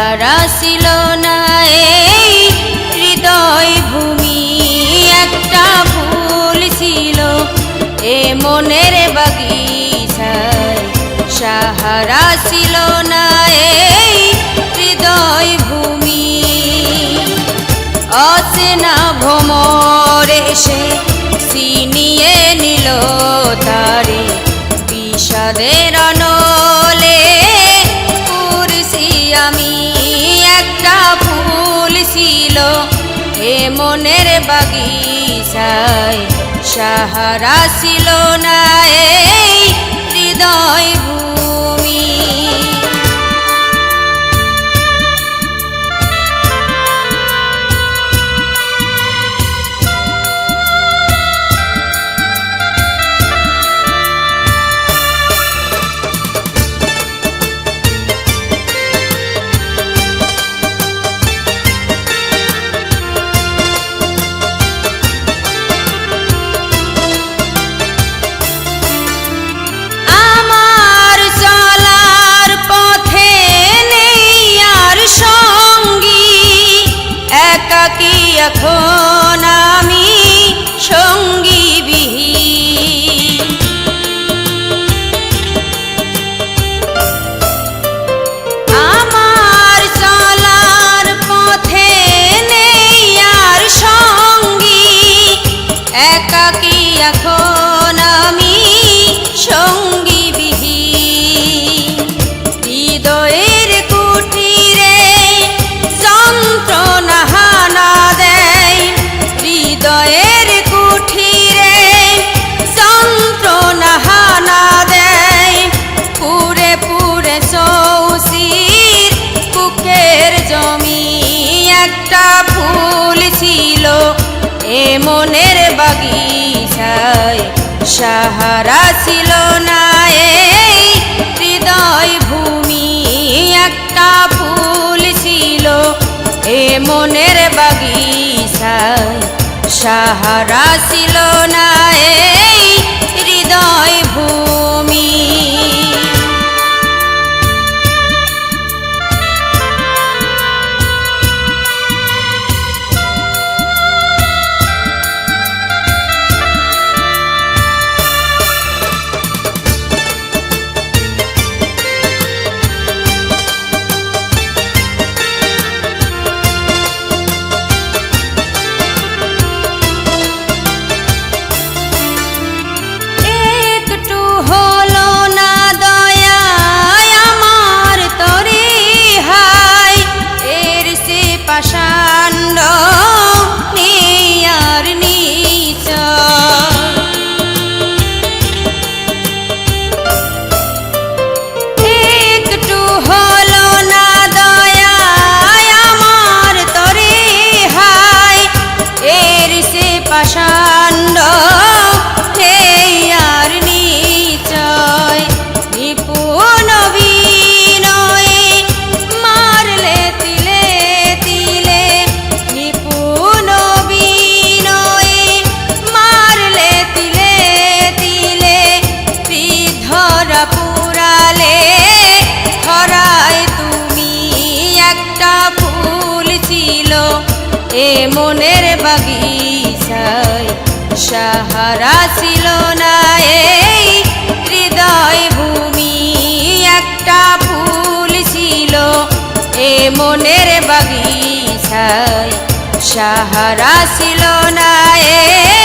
সাহারা ছিল না এই হৃদয় ভূমি, একটা ফুল ছিল এ মনের বাগিচায়। সাহারা ছিল না এই হৃদয় ভূমি, অচেনা ভ্রমর এসে ছিনিয়ে নিল তারে, বিষাদের অনলে পুরছি আমি। একটা ফুল ছিল এ মনের বাগিচায়, সাহারা ছিল না এই হৃদয় ভূমি। এখন আমি সঙ্গী বিহীন, আমার চলার পথে নেই আর সঙ্গী, একাকী এখন আমি সঙ্গী বিহীন। হৃদয়ের কুটিরে যন্ত্রণা হানা দেয়, হৃদয়ের কুঠিরে যন্ত্রণা হানা দেয়, পুরে পুরে চৌচির বুকের জমি। একটা ফুল ছিল এ মনের বাগিচায়, সাহারা ছিল না এই হৃদয় ভূমি। একটা ফুল ছিল এ মনের বাগিচায়, সাহারা ছিল না এই হৃদয় ভূমি। পাষাণ্ড নেই আর নিচয়, নিপুণ বিনয়ে মারলে তিলে তিলে, নিপুণ বিনয়ে মারলে তিলে তিলে, হৃদরা পুরালে ধরায় তুমি। একটা ফুল ছিল এ মনের বাগিচায়, সাহারা ছিল না এই হৃদয় ভূমি। একটা ফুল ছিল এ মনের বাগিচায়, সাহারা ছিল না এই